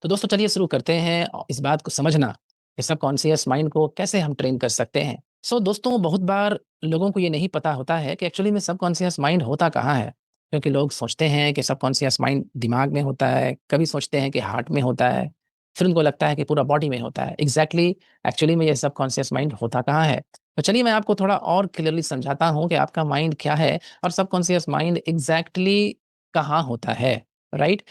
तो दोस्तों चलिए शुरू करते हैं इस बात को समझना कि सबकॉन्शियस माइंड को कैसे हम ट्रेन कर सकते हैं। दोस्तों बहुत बार लोगों को ये नहीं पता होता है कि एक्चुअली में सबकॉन्शियस माइंड होता कहाँ है? क्योंकि लोग सोचते हैं कि सबकॉन्शियस माइंड दिमाग में होता है, कभी सोचते हैं कि हार्ट में होता है, फिर उनको लगता है कि पूरा बॉडी में होता है। एग्ज़ैक्टली एक्चुअली में ये सबकॉन्शियस माइंड होता कहाँ है? तो चलिए मैं आपको थोड़ा और क्लियरली समझाता हूँ कि आपका माइंड क्या है और सबकॉन्शियस माइंड एग्ज़ैक्टली कहाँ होता है, राइट?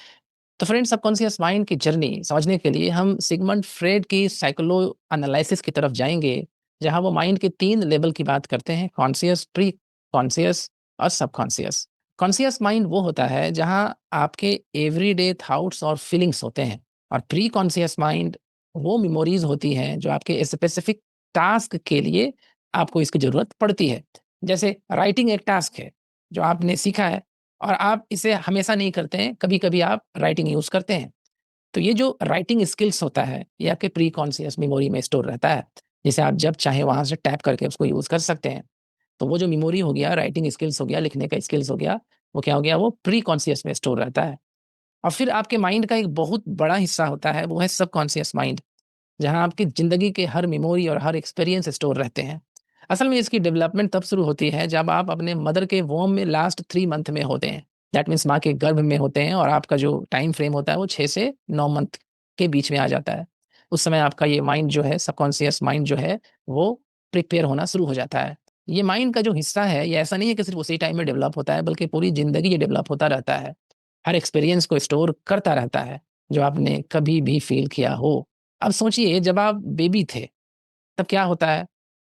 तो फ्रेंड्स सबकॉन्शियस माइंड की जर्नी समझने के लिए हम सिगमंड फ्रेड की साइकोलो एनालिसिस की तरफ जाएंगे, जहां वो माइंड के 3 लेवल की बात करते हैं: कॉन्शियस, प्री कॉन्शियस और सबकॉन्शियस। कॉन्शियस माइंड वो होता है जहां आपके एवरीडे थॉट्स और फीलिंग्स होते हैं, और प्री कॉन्शियस माइंड वो मेमोरीज होती हैं जो आपके स्पेसिफिक टास्क के लिए आपको इसकी ज़रूरत पड़ती है। जैसे राइटिंग एक टास्क है जो आपने सीखा है, और आप इसे हमेशा नहीं करते हैं, कभी-कभी आप राइटिंग यूज़ करते हैं। तो ये जो राइटिंग स्किल्स होता है, ये आपके प्री कॉन्शियस मेमोरी में स्टोर रहता है, जिसे आप जब चाहें वहाँ से टैप करके उसको यूज़ कर सकते हैं। तो वो जो मेमोरी हो गया, राइटिंग स्किल्स हो गया, लिखने का स्किल्स हो गया, वो क्या हो गया, वो प्री कॉन्शियस में स्टोर रहता है। और फिर आपके माइंड का एक बहुत बड़ा हिस्सा होता है, वो है सबकॉन्शियस माइंड, जहाँ आपकी ज़िंदगी के हर मेमोरी और हर एक्सपीरियंस स्टोर रहते हैं। असल में इसकी डेवलपमेंट तब शुरू होती है जब आप अपने मदर के वोम में लास्ट 3 मंथ में होते हैं। दैट मीन्स माँ के गर्भ में होते हैं, और आपका जो टाइम फ्रेम होता है वो 6 से 9 मंथ के बीच में आ जाता है। उस समय आपका ये माइंड जो है, सबकॉन्शियस माइंड जो है, वो प्रिपेयर होना शुरू हो जाता है। ये माइंड का जो हिस्सा है, ये ऐसा नहीं है कि सिर्फ़ उसी टाइम में डेवलप होता है, बल्कि पूरी ज़िंदगी ये डेवलप होता रहता है। हर एक्सपीरियंस को स्टोर करता रहता है, जो आपने कभी भी फ़ील किया हो। अब सोचिए, जब आप बेबी थे, तब क्या होता है?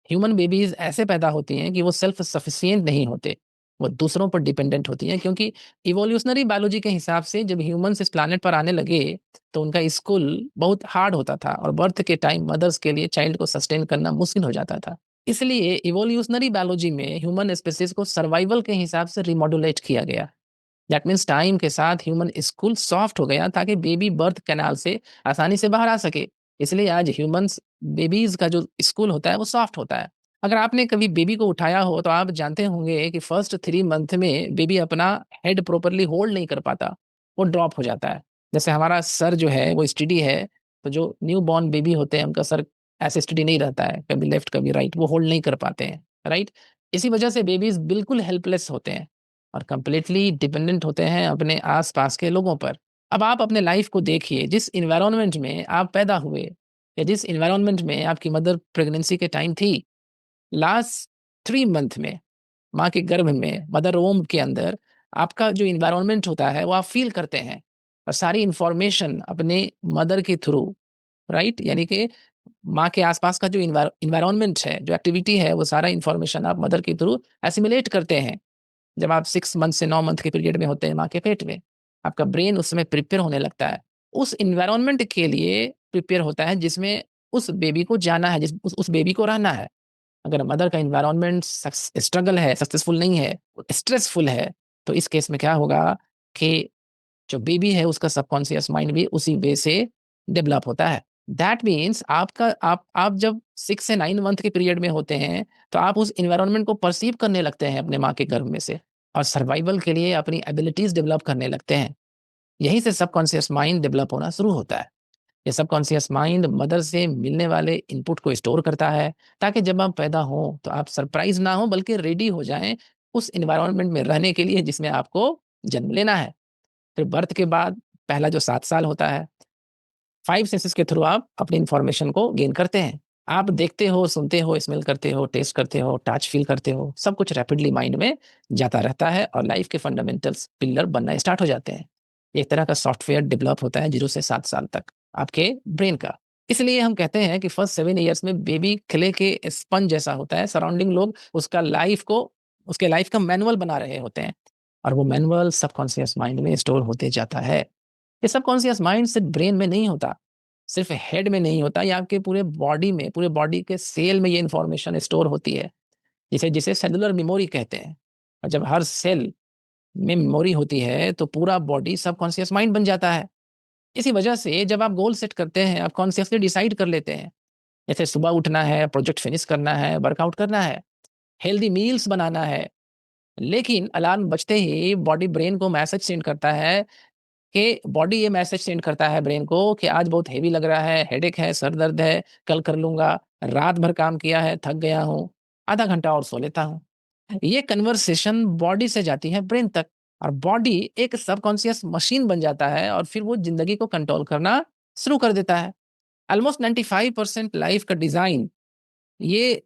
ह्यूमन बेबीज़ ऐसे पैदा होती हैं कि वो सेल्फ सफिशिएंट नहीं होते, वो दूसरों पर डिपेंडेंट होती हैं, क्योंकि इवोल्यूशनरी बायोलॉजी के हिसाब से जब ह्यूमन्स इस प्लैनेट पर आने लगे, तो उनका स्कूल बहुत हार्ड होता था, और बर्थ के टाइम मदर्स के लिए चाइल्ड को सस्टेन करना मुश्किल हो जाता था। इसलिए इवोल्यूशनरी बायोलॉजी में ह्यूमन स्पीशीज़ को सर्वाइवल के हिसाब से रिमॉड्यूलेट किया गया। दैट मीन्स टाइम के साथ ह्यूमन स्कूल सॉफ्ट हो गया, ताकि बेबी बर्थ कैनाल से आसानी से बाहर आ सके। इसलिए आज ह्यूमन्स बेबीज का जो स्कूल होता है वो सॉफ्ट होता है। अगर आपने कभी बेबी को उठाया हो, तो आप जानते होंगे कि फर्स्ट 3 मंथ में बेबी अपना हेड प्रॉपर्ली होल्ड नहीं कर पाता, वो ड्रॉप हो जाता है। जैसे हमारा सर जो है वो स्टडी है, तो जो न्यू बॉर्न बेबी होते हैं उनका सर ऐसे स्टडी नहीं रहता है, कभी लेफ्ट कभी राइट, वो होल्ड नहीं कर पाते हैं, राइट? इसी वजह से बेबीज बिल्कुल हेल्पलेस होते हैं और कंप्लीटली डिपेंडेंट होते हैं अपने आस-पास के लोगों पर। अब आप अपने लाइफ़ को देखिए, जिस एनवायरनमेंट में आप पैदा हुए, या जिस एनवायरनमेंट में आपकी मदर प्रेगनेंसी के टाइम थी, लास्ट 3 मंथ में, माँ के गर्भ में, मदर वोम्ब के अंदर, आपका जो एनवायरनमेंट होता है, वो आप फ़ील करते हैं, और सारी इन्फॉर्मेशन अपने मदर के थ्रू, राइट? यानी कि माँ के आस-पास का जो एनवायरनमेंट है, जो एक्टिविटी है, वो सारा इन्फॉर्मेशन आप मदर के थ्रू एसिमिलेट करते हैं। जब आप 6 मंथ से 9 मंथ के पीरियड में होते हैं माँ के पेट में, आपका ब्रेन उस समय प्रिपेयर होने लगता है। उस एनवायरनमेंट के लिए प्रिपेयर होता है जिसमें उस बेबी को जाना है, जिस उस बेबी को रहना है। अगर मदर का एनवायरनमेंट स्ट्रगल है, सक्सेसफुल नहीं है, स्ट्रेसफुल है, तो इस केस में क्या होगा कि जो बेबी है उसका सबकॉन्शियस माइंड भी उसी वे से डेवलप होता है। दैट मीन्स आप जब 6 से 9 मंथ के पीरियड में होते हैं, तो आप उस एनवायरनमेंट को परसीव करने लगते हैं अपने माँ के गर्भ में से, और सर्वाइवल के लिए अपनी एबिलिटीज़ डेवलप करने लगते हैं। यहीं से सबकॉन्शियस माइंड डेवलप होना शुरू होता है। ये सबकॉन्शियस माइंड मदर से मिलने वाले इनपुट को स्टोर करता है, ताकि जब आप पैदा हों, तो आप सरप्राइज़ ना हों, बल्कि रेडी हो जाएँ उस एनवायरनमेंट में रहने के लिए जिसमें आपको जन्म लेना है। फिर बर्थ के बाद पहला जो 7 साल होता है, 5 सेंसेस के थ्रू आप अपनी इन्फॉर्मेशन को गेन करते हैं। आप देखते हो, सुनते हो, स्मेल करते हो, टेस्ट करते हो, टच फ़ील करते हो, सब कुछ रैपिडली माइंड में जाता रहता है, और लाइफ़ के फंडामेंटल्स पिलर बनना स्टार्ट हो जाते हैं। एक तरह का सॉफ्टवेयर डेवलप होता है 0 से 7 साल तक आपके ब्रेन का। इसलिए हम कहते हैं कि फर्स्ट 7 इयर्स में बेबी क्ले के स्पंज जैसा होता है, सराउंडिंग लोग उसका लाइफ़ को, उसके लाइफ़ का मैनुअल बना रहे होते हैं, और वो मैनुअल सबकॉन्शियस माइंड में स्टोर होते जाता है। ये सबकॉन्शियस माइंड सिर्फ ब्रेन में नहीं होता, सिर्फ हेड में नहीं होता, ये आपके पूरे बॉडी में, पूरे बॉडी के सेल में ये इन्फॉर्मेशन स्टोर होती है, जिसे जिसे सेलुलर मेमोरी कहते हैं। और जब हर सेल में मेमोरी होती है, तो पूरा बॉडी सबकॉन्शियस माइंड बन जाता है। इसी वजह से जब आप गोल सेट करते हैं, आप कॉन्शियसली डिसाइड कर लेते हैं, जैसे सुबह उठना है, प्रोजेक्ट फिनिश करना है, वर्कआउट करना है, हेल्दी मील्स बनाना है, लेकिन अलार्म बजते ही बॉडी ब्रेन को मैसेज सेंड करता है कि बॉडी ये मैसेज सेंड करता है ब्रेन को कि आज बहुत हेवी लग रहा है, हेडेक है, सर दर्द है, कल कर लूँगा, रात भर काम किया है, थक गया हूँ, आधा घंटा और सो लेता हूँ। ये कन्वर्सेशन बॉडी से जाती है ब्रेन तक और बॉडी एक सबकॉन्शियस मशीन बन जाता है और फिर वो ज़िंदगी को कंट्रोल करना शुरू कर देता है। ऑलमोस्ट 95% लाइफ़ का डिज़ाइन ये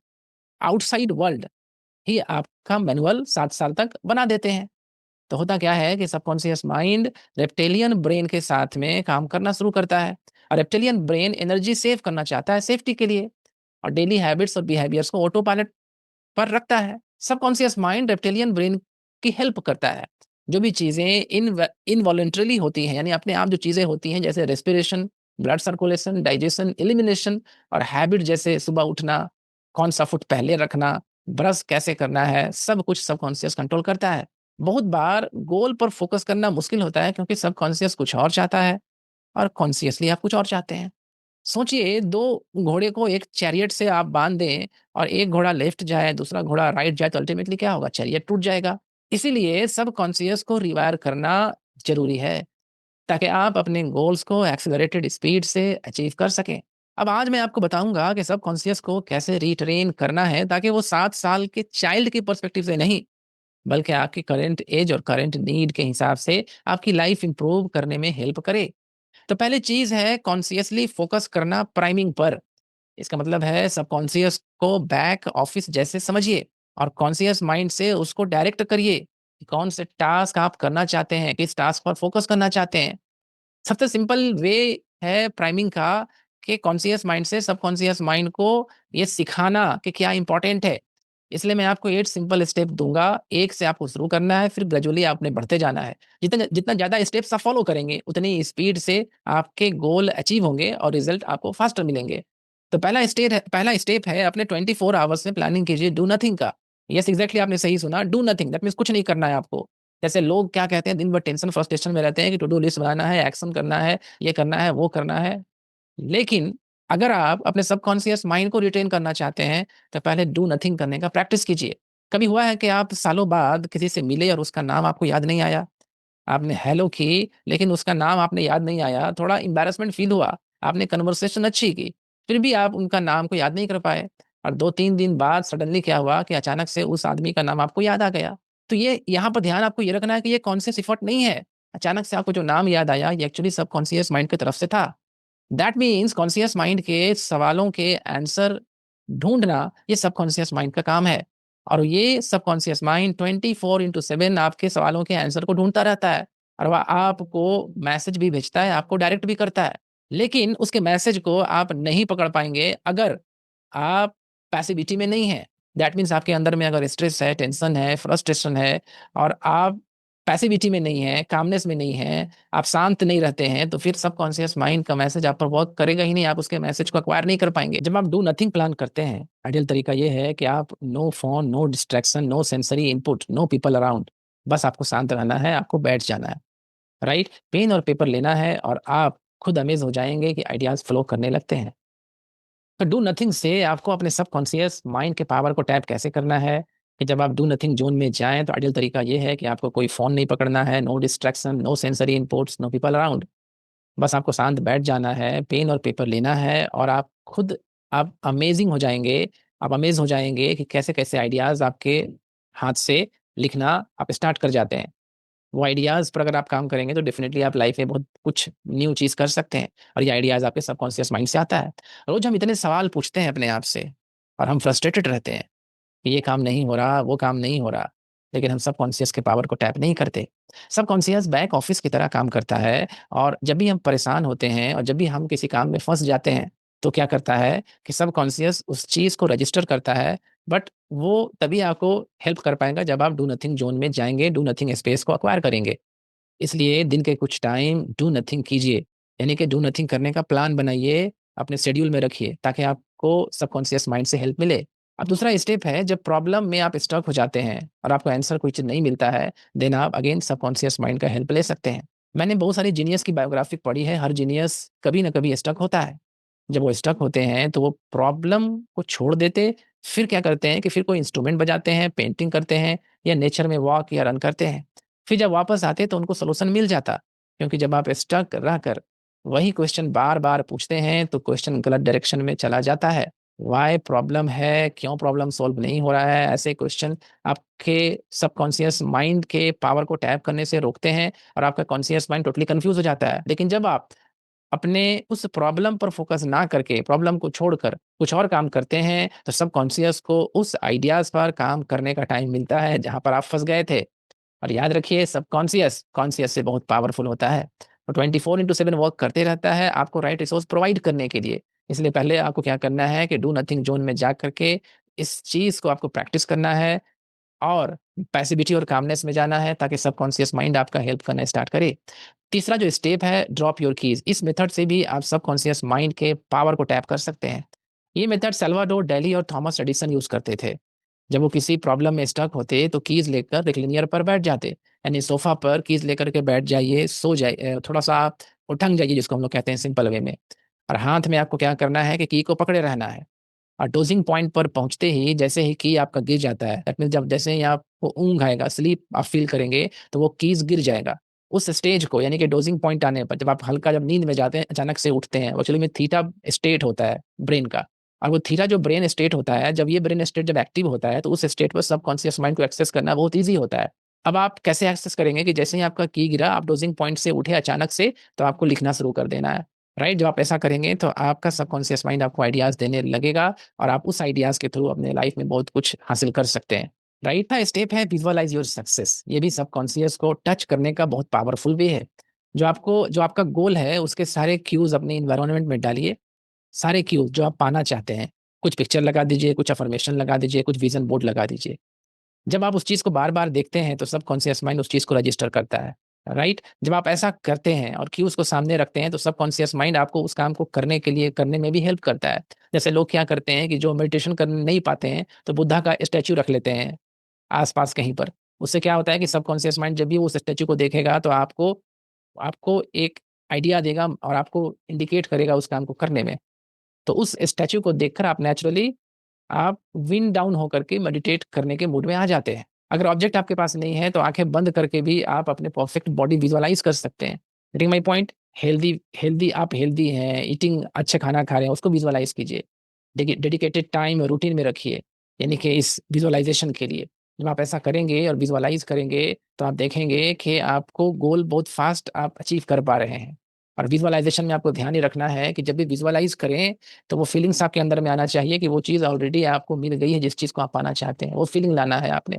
आउटसाइड वर्ल्ड ही आपका मैनुअल 7 साल तक बना देते हैं। तो होता क्या है कि सबकॉन्शियस माइंड रेप्टिलियन ब्रेन के साथ में काम करना शुरू करता है और रेप्टिलियन ब्रेन एनर्जी सेव करना चाहता है सेफ्टी के लिए और डेली हैबिट्स और बिहेवियर्स को ऑटो पायलट पर रखता है। सबकॉन्शियस माइंड रेप्टिलियन ब्रेन की हेल्प करता है। जो भी चीज़ें इनवॉलंटरीली होती हैं यानी अपने आप जो चीज़ें होती हैं जैसे respiration, blood circulation, digestion, elimination और हैबिट जैसे सुबह उठना, कौन-सा फुट पहले रखना, ब्रश कैसे करना है, सब कुछ सबकॉन्शियस कंट्रोल करता है। बहुत बार गोल पर फोकस करना मुश्किल होता है क्योंकि सबकॉन्शियस कुछ और चाहता है और कॉन्शियसली आप कुछ और चाहते हैं। सोचिए 2 घोड़े को एक चैरियट से आप बाँध दें और एक घोड़ा लेफ्ट जाए, दूसरा घोड़ा राइट जाए तो अल्टीमेटली क्या होगा? चैरियट टूट जाएगा। इसीलिए सबकॉन्शियस को रिवायर करना ज़रूरी है, ताकि आप अपने गोल्स को एक्सेलरेटेड स्पीड से अचीव कर सकें। अब आज मैं आपको बताऊँगा कि सबकॉन्शियस को कैसे रिट्रेन करना है ताकि वो 7 साल के चाइल्ड के पर्सपेक्टिव से नहीं, बल्कि आपकी करंट एज और करंट नीड के हिसाब से आपकी लाइफ़ इम्प्रूव करने में हेल्प करे। तो पहली चीज़ है कॉन्शियसली फ़ोकस करना प्राइमिंग पर। इसका मतलब है सबकॉन्शियस को बैक ऑफिस जैसे समझिए और कॉन्शियस माइंड से उसको डायरेक्ट करिए कि कौन से टास्क आप करना चाहते हैं, किस टास्क पर फ़ोकस करना चाहते हैं। सबसे सिंपल वे है प्राइमिंग का कि कॉन्शियस माइंड से सबकॉन्शियस माइंड को ये सिखाना कि क्या इंपॉर्टेंट है। इसलिए मैं आपको 8 सिंपल स्टेप दूँगा, 1 से आपको शुरू करना है, फिर ग्रेजुअली आपने बढ़ते जाना है। जितना जितना ज़्यादा स्टेप्स आप फॉलो करेंगे, उतनी स्पीड से आपके गोल अचीव होंगे और रिज़ल्ट आपको फास्टर मिलेंगे। तो पहला स्टेप है अपने 24 आवर्स में प्लानिंग कीजिए डू नथिंग का। येस एग्ज़ैक्टली आपने सही सुना, डू नथिंग दैट मीन्स कुछ नहीं करना है आपको। जैसे लोग क्या कहते हैं दिन भर टेंशन फ्रस्ट्रेशन में रहते हैं कि टू डू लिस्ट बनाना है, एक्शन करना है, ये करना है, वो करना है। लेकिन अगर आप अपने सबकॉन्शियस माइंड को रिटेन करना चाहते हैं, तो पहले डू नथिंग करने का प्रैक्टिस कीजिए। कभी हुआ है कि आप सालों बाद किसी से मिले और उसका नाम आपको याद नहीं आया? आपने हेलो की, लेकिन उसका नाम आपने याद नहीं आया, थोड़ा एम्बैरेसमेंट फ़ील हुआ। आपने कन्वर्सेशन अच्छी की, फिर भी आप उनका नाम को याद नहीं कर पाए और 2-3 दिन बाद सडनली क्या हुआ कि अचानक से उस आदमी का नाम आपको याद आ गया। तो ये यहाँ पर ध्यान आपको ये रखना है कि ये कॉन्शियस एफर्ट नहीं है। अचानक से आपको जो नाम याद आया, ये एक्चुअली सबकॉन्शियस माइंड की तरफ से था। दैट मीन्स कॉन्शियस माइंड के सवालों के आंसर ढूँढना, ये सबकॉन्शियस माइंड का काम है और ये सबकॉन्शियस माइंड 24/7 आपके सवालों के आंसर को ढूँढता रहता है और वह आपको मैसेज भी भेजता है, आपको डायरेक्ट भी करता है। लेकिन उसके मैसेज को आप नहीं पकड़ पाएँगे अगर आप पैसिविटी में नहीं हैं। दैट मीन्स आपके अंदर में अगर स्ट्रेस है, टेंशन है, फ्रस्ट्रेशन है और आप पैसिविटी में नहीं हैं, कामनेस में नहीं हैं, आप शांत नहीं रहते हैं, तो फिर सबकॉन्शियस माइंड का मैसेज आप पर वर्क करेगा ही नहीं, आप उसके मैसेज को एक्वायर नहीं कर पाएँगे। जब आप डू नथिंग प्लान करते हैं, आइडियल तरीका ये है कि आप no phone, no distraction, no sensory input, no people around. बस आपको शांत रहना है, आपको बैठ जाना है, राइट? पेन और पेपर लेना है और आप खुद अमेज़ हो जाएँगे कि आइडियाज़ फ्लो करने लगते हैं। तो डू नथिंग से आपको अपने सबकॉन्शियस माइंड के पावर को टैप कैसे करना है कि जब आप डू नथिंग ज़ोन में जाएँ तो आइडियल तरीका ये है कि आपको कोई फ़ोन नहीं पकड़ना है, no distraction, no sensory inputs, no people around. बस आपको शांत बैठ जाना है, पेन और पेपर लेना है और आप खुद आप अमेज़िंग हो जाएँगे, आप अमेज़ हो जाएँगे कि कैसे-कैसे आइडियाज़ आपके हाथ से लिखना आप स्टार्ट कर जाते हैं। वो आइडियाज़ पर अगर आप काम करेंगे तो डेफ़िनिटली आप लाइफ़ में बहुत कुछ न्यू चीज़ कर सकते हैं और ये आइडियाज़ आपके सबकॉन्शियस माइंड से आता है। रोज़ हम इतने सवाल पूछते हैं अपने आप से और हम फ्रस्ट्रेटेड रहते हैं कि ये काम नहीं हो रहा, वो काम नहीं हो रहा, लेकिन हम सबकॉन्शियस के पावर को टैप नहीं करते। सबकॉन्शियस बैक ऑफ़िस की तरह काम करता है और जब भी हम परेशान होते हैं और जब भी हम किसी काम में फँस जाते हैं, तो क्या करता है कि सबकॉन्शियस उस चीज़ को रजिस्टर करता है, बट वो तभी आपको हेल्प कर पाएगा जब आप डू नथिंग ज़ोन में जाएँगे, डू नथिंग स्पेस को एक्वायर करेंगे। इसलिए दिन के कुछ टाइम डू नथिंग कीजिए, यानी कि डू नथिंग करने का प्लान बनाइए, अपने शेड्यूल में रखिए ताकि आपको सबकॉन्शियस माइंड से हेल्प मिले। अब दूसरा स्टेप है जब प्रॉब्लम में आप स्टक हो जाते हैं और आपको आंसर कोई चीज़ नहीं मिलता है, देन आप अगेन सबकॉन्शियस माइंड का हेल्प ले सकते हैं। मैंने बहुत सारे जीनियस की बायोग्राफी पढ़ी है, हर जीनियस कभी न कभी स्टक होता है। जब वो स्टक होते हैं तो वो प्रॉब्लम को छोड़ देते, फिर क्या करते हैं कि फिर कोई इंस्ट्रूमेंट बजाते हैं, पेंटिंग करते हैं या नेचर में वॉक या रन करते हैं। फिर जब वापस आते तो उनको सॉल्यूशन मिल जाता। क्योंकि जब आप स्टक रहकर वही क्वेश्चन बार-बार पूछते हैं, तो क्वेश्चन गलत डायरेक्शन में चला जाता है। व्हाय प्रॉब्लम है, क्यों प्रॉब्लम सॉल्व नहीं हो रहा है, ऐसे क्वेश्चन आपके सबकॉन्शियस माइंड के पावर को टैप करने से रोकते हैं और आपका कॉन्शियस माइंड टोटली कन्फ्यूज़ हो जाता है। लेकिन जब आप अपने उस प्रॉब्लम पर फ़ोकस ना करके, प्रॉब्लम को छोड़कर कुछ और काम करते हैं, तो सबकॉन्शियस को उस आइडियाज़ पर काम करने का टाइम मिलता है, जहाँ पर आप फँस गए थे। और याद रखिए सबकॉन्शियस कॉन्शियस से बहुत पावरफुल होता है। और 24/7 वर्क करते रहता है आपको राइट रिसोर्स प्रोवाइड करने के लिए। इसलिए पहले आपको क्या करना है कि डू नथिंग ज़ोन में जा कर के इस चीज़ को आपको प्रैक्टिस करना है और पैसिविटी और कामनेस में जाना है ताकि सबकॉन्शियस माइंड आपका हेल्प करना स्टार्ट करे। तीसरा जो स्टेप है ड्रॉप योर कीज़, इस मेथड से भी आप सबकॉन्शियस माइंड के पावर को टैप कर सकते हैं। ये मेथड सल्वाडोर डेली और थॉमस एडिसन यूज़ करते थे। जब वो किसी प्रॉब्लम में स्टक होते तो कीज़ लेकर रिक्लिनियर पर बैठ जाते। यानी सोफ़ा पर कीज़ लेकर के बैठ जाइए, सो जाइए, थोड़ा-सा आप उठंग जाइए जिसको हम लोग कहते हैं सिंपल वे में। और हाथ में आपको क्या करना है कि की को पकड़े रहना है। और डोज़िंग पॉइंट पर पहुँचते ही जैसे ही की आपका गिर जाता है, दैट मीन्स जब जैसे ही आपको ऊँघ आएगा, स्लीप आप फ़ील करेंगे, तो वो कीज़ गिर जाएगा। उस स्टेज को यानी कि डोज़िंग पॉइंट आने पर जब आप हल्का जब नींद में जाते हैं, अचानक से उठते हैं, एक्चुअली में थीटा स्टेट होता है ब्रेन का। और वो थीटा जो ब्रेन स्टेट होता है, जब ये ब्रेन स्टेट जब एक्टिव होता है, तो उस स्टेट पर सबकॉन्शियस माइंड को एक्सेस करना बहुत ईज़ी होता है। अब आप कैसे एक्सेस करेंगे कि जैसे ही आपका की गिरा, आप डोज़िंग पॉइंट से उठे अचानक से, तो आपको लिखना शुरू कर देना है, राइट? जब आप ऐसा करेंगे, तो आपका सबकॉन्शियस माइंड आपको आइडियाज़ देने लगेगा और आप उस आइडियाज़ के थ्रू अपने लाइफ में बहुत कुछ हासिल कर सकते हैं, राइट? था स्टेप है विजुअलाइज़ योर सक्सेस। ये भी सबकॉन्शियस को टच करने का बहुत पावरफुल वे है। जो आपका गोल है, उसके सारे क्यूज़ अपने एनवायरनमेंट में डालिए, सारे क्यूज़ जो आप पाना चाहते हैं। कुछ पिक्चर लगा दीजिए, कुछ अफ़र्मेशन लगा दीजिए, कुछ विज़न बोर्ड लगा दीजिए। जब आप उस चीज़ को बार-बार देखते हैं, तो सबकॉन्शियस माइंड उस चीज़ को रजिस्टर करता है, राइट? जब आप ऐसा करते हैं और क्यूज़ को सामने रखते हैं, तो सबकॉन्शियस माइंड आपको उस काम को करने में भी हेल्प करता है। जैसे लोग क्या करते हैं कि जो मेडिटेशन कर नहीं पाते हैं, तो बुद्धा का स्टैच्यू रख लेते हैं आस-पास कहीं पर। उससे क्या होता है कि सबकॉन्शियस माइंड जब भी उस स्टैच्यू को देखेगा, तो आपको आपको एक आइडिया देगा और आपको इंडिकेट करेगा उस काम को करने में। तो उस स्टैच्यू को देखकर आप नेचुरली आप विंड डाउन होकर के मेडिटेट करने के मूड में आ जाते हैं। अगर ऑब्जेक्ट आपके पास नहीं है, तो आँखें बंद करके भी आप अपने परफेक्ट बॉडी विजुअलाइज़ कर सकते हैं। Getting my point? Healthy healthy आप हेल्दी हैं, ईटिंग अच्छा खाना खा रहे हैं, उसको विजुअलाइज़ कीजिए। देखिए डेडिकेटेड टाइम रूटीन में रखिए, यानी कि इस विजुअलाइज़ेशन के लिए। जब आप ऐसा करेंगे और विजुअलाइज़ करेंगे, तो आप देखेंगे कि आपको गोल बहुत फ़ास्ट आप अचीव कर पा रहे हैं। और विजुअलाइज़ेशन में आपको ध्यान ये रखना है कि जब भी विजुअलाइज़ करें, तो वो फीलिंग्स आपके अंदर में आना चाहिए कि वो चीज़ ऑलरेडी आपको मिल गई है जिस चीज़ को आप पाना चाहते हैं, वो फीलिंग लाना है आपने।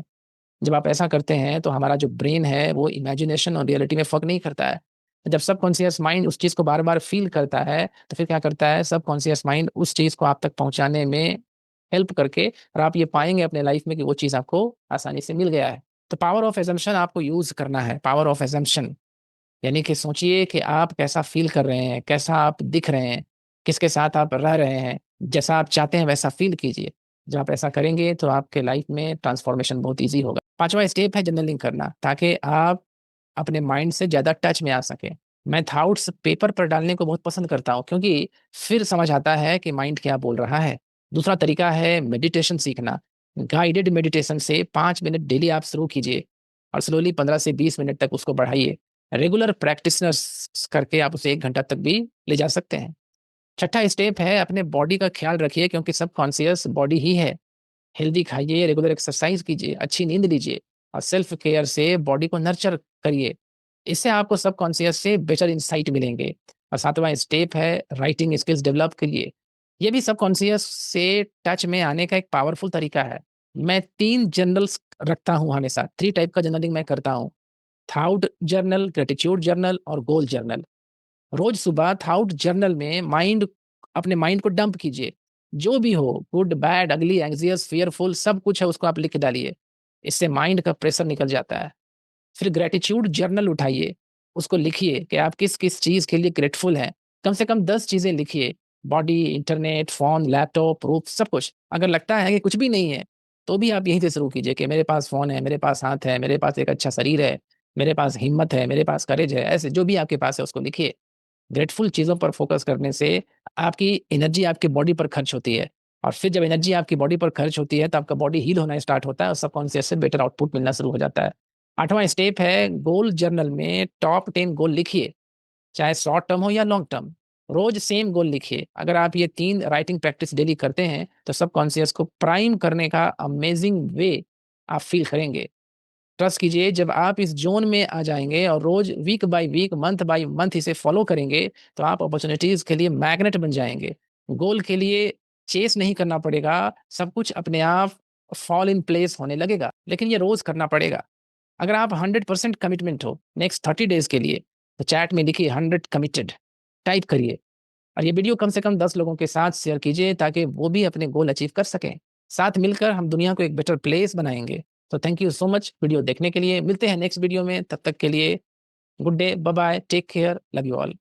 जब आप ऐसा करते हैं तो हमारा जो ब्रेन है वो इमेजिनेशन और रियलिटी में फ़र्क नहीं करता है। जब सबकॉन्शियस माइंड उस चीज़ को बार-बार फ़ील करता है, तो फिर क्या करता है सबकॉन्शियस माइंड उस चीज़ को आप तक पहुँचाने में हेल्प करके और आप ये पाएँगे अपने लाइफ़ में कि वो चीज़ आपको आसानी से मिल गया है। तो पावर ऑफ असम्पशन आपको यूज़ करना है, पावर ऑफ असम्पशन। यानी कि सोचिए कि आप कैसा फ़ील कर रहे हैं, कैसा आप दिख रहे हैं, किसके साथ आप रह रहे हैं, जैसा आप चाहते हैं वैसा फ़ील कीजिए। जब आप ऐसा करेंगे तो आपके लाइफ़ में ट्रांसफ़ॉर्मेशन बहुत ईज़ी होगा। 5वाँ स्टेप है जर्नलिंग करना ताकि आप अपने माइंड से ज़्यादा टच में आ सकें। मैं थॉट्स पेपर पर डालने को बहुत पसंद करता हूँ क्योंकि फिर समझ आता है कि माइंड क्या बोल रहा है। दूसरा तरीका है मेडिटेशन सीखना। गाइडेड मेडिटेशन से 5 मिनट डेली आप शुरू कीजिए और स्लोली 15 से 20 मिनट तक उसको बढ़ाइए। रेगुलर प्रैक्टिसनर्स करके आप उसे 1 घंटा तक भी ले जा सकते हैं। छठा स्टेप है अपने बॉडी का ख्याल रखिए क्योंकि सबकॉन्शियस बॉडी ही है। हेल्दी खाइए, रेगुलर एक्सरसाइज कीजिए, अच्छी नींद लीजिए और सेल्फ केयर से बॉडी को नर्चर करिए। इससे आपको सबकॉन्शियस से बेटर इनसाइट मिलेंगे। और 7वाँ स्टेप है राइटिंग स्किल्स डेवलप करिए। ये भी सबकॉन्शियस से टच में आने का एक पावरफुल तरीका है। मैं 3 जर्नल्स रखता हूँ हमेशा, 3 टाइप का जर्नलिंग मैं करता हूँ। थॉट जर्नल, ग्रैटिट्यूड जर्नल और गोल जर्नल। रोज़ सुबह थॉट जर्नल में अपने माइंड को डंप कीजिए। जो भी हो गुड, बैड, अगली, एंग्ज़ियस, फ़ियरफुल सब कुछ है उसको आप लिख के डालिए। इससे माइंड का प्रेशर निकल जाता है। फिर ग्रैटिट्यूड जर्नल उठाइए, उसको लिखिए कि आप किस-किस चीज़ के लिए ग्रेटफुल हैं। कम से कम 10 चीज़ें लिखिए, body, internet, phone, laptop, proof सब कुछ। अगर लगता है कि कुछ भी नहीं है, तो भी आप यहीं से शुरू कीजिए कि मेरे पास फ़ोन है, मेरे पास हाथ है, मेरे पास एक अच्छा शरीर है, मेरे पास हिम्मत है, मेरे पास करेज है, ऐसे जो भी आपके पास है उसको लिखिए। ग्रेटफुल चीज़ों पर फ़ोकस करने से आपकी एनर्जी आपकी बॉडी पर खर्च होती है और फिर जब एनर्जी आपकी बॉडी पर खर्च होती है, तो आपका बॉडी हील होना स्टार्ट होता है और सबकॉन्शियस से बेटर आउटपुट मिलना शुरू हो जाता है। 8वां स्टेप है गोल जर्नल में टॉप 10 गोल लिखिए, चाहे शॉर्ट टर्म हो या लॉन्ग टर्म। रोज सेम गोल लिखिए। अगर आप ये 3 राइटिंग प्रैक्टिस डेली करते हैं, तो सबकॉन्शियस को प्राइम करने का अमेजिंग वे आप फील करेंगे। ट्रस्ट कीजिए, जब आप इस ज़ोन में आ जाएँगे और रोज़ week by week, month by month इसे फ़ॉलो करेंगे, तो आप अपॉर्च्युनिटीज़ के लिए मैग्नेट बन जाएँगे। गोल के लिए चेस नहीं करना पड़ेगा, सब कुछ अपने आप फ़ॉल इन प्लेस होने लगेगा, लेकिन ये रोज़ करना पड़ेगा। अगर आप 100% कमिटमेंट हो नेक्स्ट 30 डेज़ के लिए, तो चैट में लिखिए 100 कमिटेड, टाइप करिए और ये वीडियो कम से कम 10 लोगों के साथ शेयर कीजिए ताकि वो भी अपने गोल अचीव कर सकें। साथ मिलकर हम दुनिया को एक बेटर प्लेस बनाएँगे। तो thank you so much video देखने के लिए। मिलते हैं नेक्स्ट वीडियो में, तब तक के लिए good day, bye bye, take care, love you all.